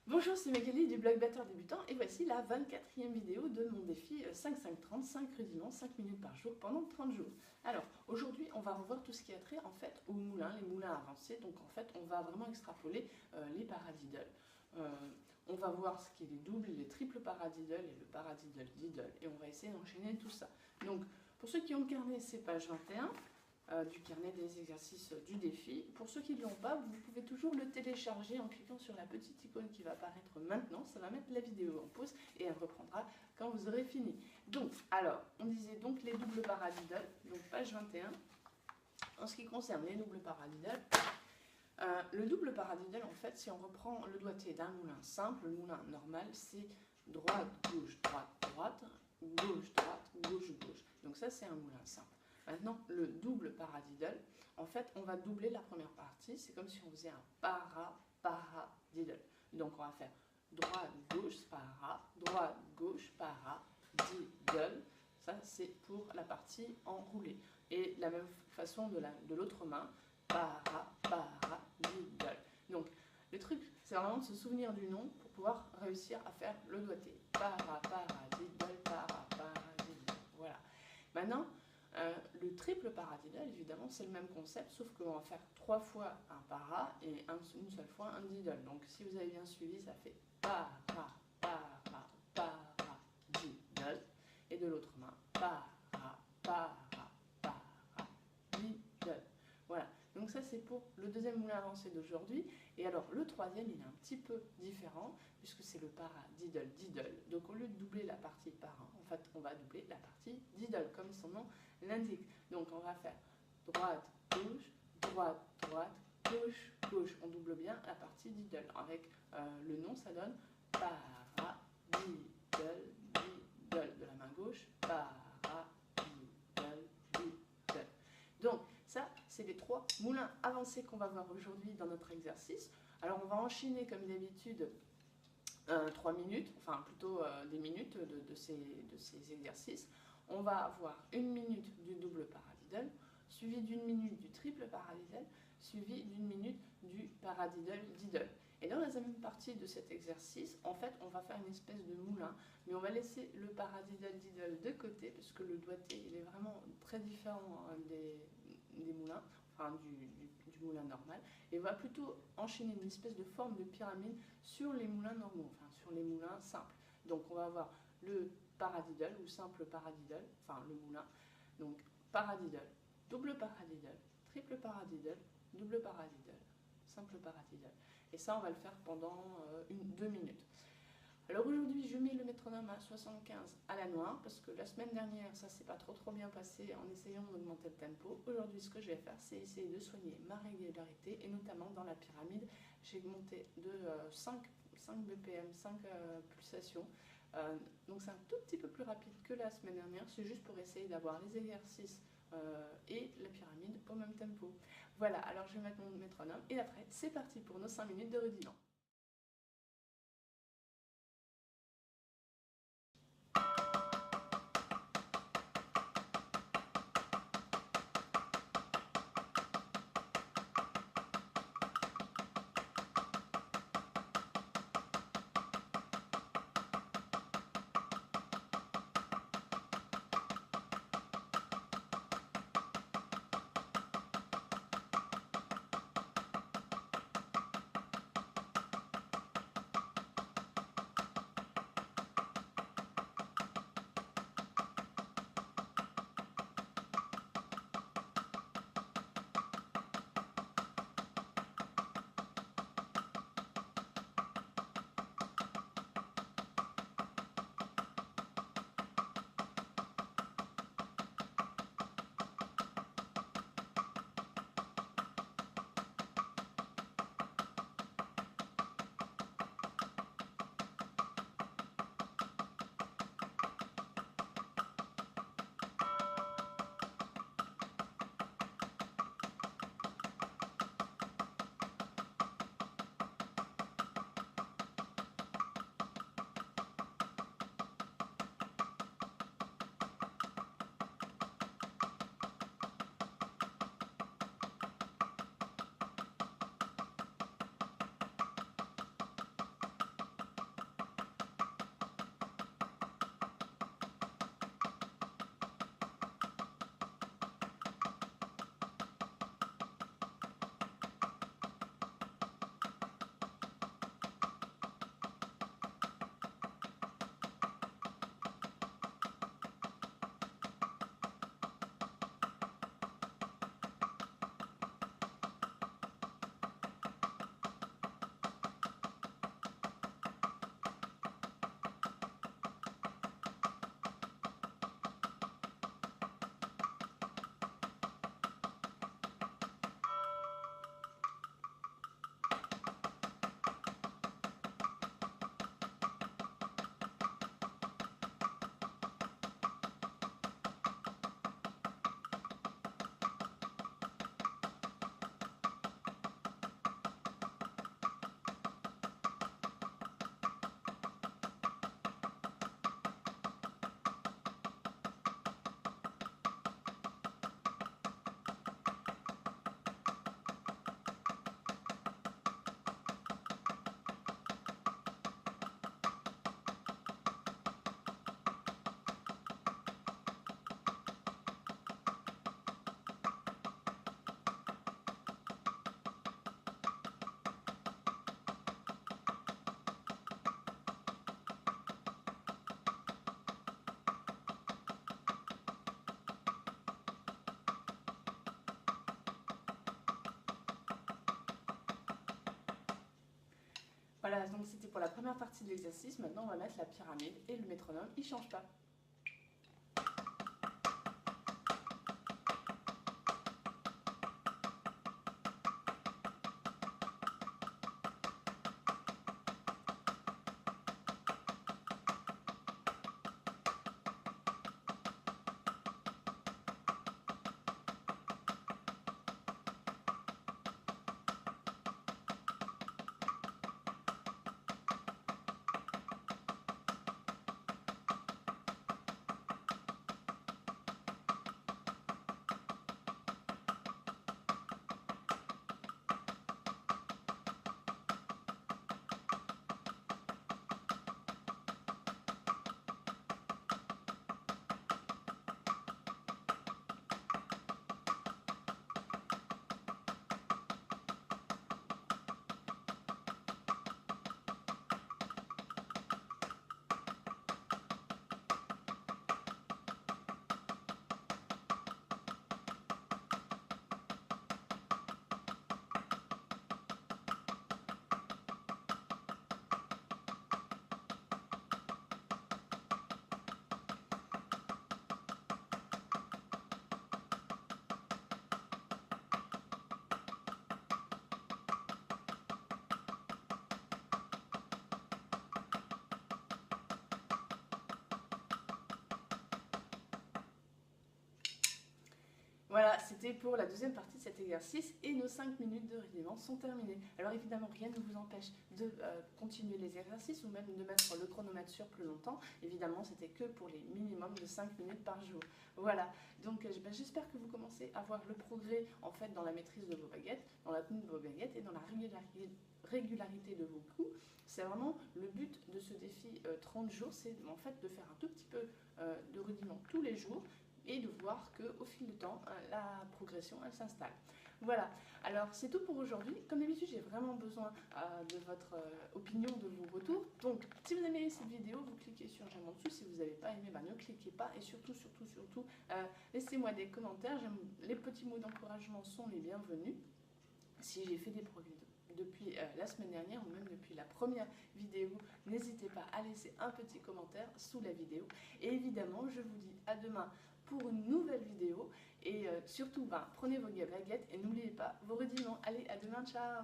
Bonjour, c'est Magali du blog Batteur Débutant et voici la 24e vidéo de mon défi 5-5-30, 5 rudiments, 5 minutes par jour pendant 30 jours. Alors aujourd'hui on va revoir tout ce qui a trait en fait aux moulins, les moulins avancés, donc en fait on va vraiment extrapoler les paradiddles. On va voir ce qui est les doubles, les triples paradiddles et le paradiddle diddle et on va essayer d'enchaîner tout ça. Donc pour ceux qui ont le carnet, c'est page 21. Du carnet des exercices du défi. Pour ceux qui ne l'ont pas, vous pouvez toujours le télécharger en cliquant sur la petite icône qui va apparaître maintenant. Ça va mettre la vidéo en pause et elle reprendra quand vous aurez fini. Donc, alors, on disait donc les doubles paradiddles, donc page 21. En ce qui concerne les doubles paradiddles, le double paradiddle, en fait, si on reprend le doigté d'un moulin simple, le moulin normal, c'est droite, gauche, droite, droite, gauche, droite, gauche, gauche. Donc ça, c'est un moulin simple. Maintenant, le double paradiddle, en fait, on va doubler la première partie. C'est comme si on faisait un paradiddle. Donc, on va faire droite, gauche, droite, gauche, diddle. Ça, c'est pour la partie enroulée. Et la même façon de l'autre main, diddle. Donc, le truc, c'est vraiment de se souvenir du nom pour pouvoir réussir à faire le doigté. Paradiddle, diddle. Voilà. Maintenant, le triple paradiddle, évidemment, c'est le même concept, sauf qu'on va faire 3 fois un para et une seule fois un diddle. Donc, si vous avez bien suivi, ça fait diddle. Et de l'autre main, diddle. Voilà. Donc ça, c'est pour le deuxième moulin avancé d'aujourd'hui. Et alors, le troisième, il est un petit peu différent, puisque c'est le paradiddle diddle. Donc, au lieu de doubler la partie para, en fait, on va doubler la partie diddle, comme son nom l'indique. Donc, on va faire droite, gauche, droite, droite, gauche, gauche. On double bien la partie diddle. Avec le nom, ça donne paradiddle, diddle. De la main gauche, paradiddle, diddle. Donc, ça, c'est les 3 moulins avancés qu'on va voir aujourd'hui dans notre exercice. Alors, on va enchaîner comme d'habitude 3 minutes, enfin plutôt des minutes de ces exercices. On va avoir 1 minute du double paradiddle, suivi d'1 minute du triple paradiddle, suivi d'1 minute du paradiddle diddle. Et dans la deuxième partie de cet exercice, en fait, on va faire une espèce de moulin, mais on va laisser le paradiddle diddle de côté, parce que le doigté, il est vraiment très différent des moulins, enfin du moulin normal, et on va plutôt enchaîner une espèce de forme de pyramide sur les moulins normaux, enfin sur les moulins simples. Donc on va avoir le paradiddle ou simple paradiddle, enfin le moulin, donc paradiddle, double paradiddle, triple paradiddle, double paradiddle, simple paradiddle. Et ça, on va le faire pendant 2 minutes. Alors aujourd'hui, je mets le métronome à 75 à la noire, parce que la semaine dernière, ça s'est pas trop bien passé en essayant d'augmenter le tempo. Aujourd'hui, ce que je vais faire, c'est essayer de soigner ma régularité, et notamment dans la pyramide, j'ai monté de 5 BPM, 5 pulsations. Donc c'est un tout petit peu plus rapide que la semaine dernière, c'est juste pour essayer d'avoir les exercices et la pyramide au même tempo. Voilà, alors je vais mettre mon métronome, et après, c'est parti pour nos 5 minutes de rudiment. Voilà, donc c'était pour la première partie de l'exercice. Maintenant, on va mettre la pyramide et le métronome, il ne change pas. Voilà, c'était pour la deuxième partie de cet exercice et nos 5 minutes de rudiment sont terminées. Alors évidemment, rien ne vous empêche de continuer les exercices ou même de mettre le chronomètre sur plus longtemps. Évidemment, c'était que pour les minimums de 5 minutes par jour. Voilà, donc j'espère que vous commencez à voir le progrès en fait dans la maîtrise de vos baguettes, dans la tenue de vos baguettes et dans la régularité de vos coups. C'est vraiment le but de ce défi 30 jours, c'est en fait de faire un tout petit peu de rudiment tous les jours et de voir qu'au fil du temps, la progression, elle s'installe. Voilà, alors c'est tout pour aujourd'hui. Comme d'habitude, j'ai vraiment besoin de votre opinion, de vos retours. Donc, si vous avez aimé cette vidéo, vous cliquez sur j'aime en dessous. Si vous n'avez pas aimé, ne cliquez pas. Et surtout, laissez-moi des commentaires. Les petits mots d'encouragement sont les bienvenus. Si j'ai fait des progrès depuis la semaine dernière ou même depuis la première vidéo, n'hésitez pas à laisser un petit commentaire sous la vidéo. Et évidemment, je vous dis à demain pour une nouvelle vidéo et surtout prenez vos baguettes et n'oubliez pas vos rudiments. Allez, à demain, ciao!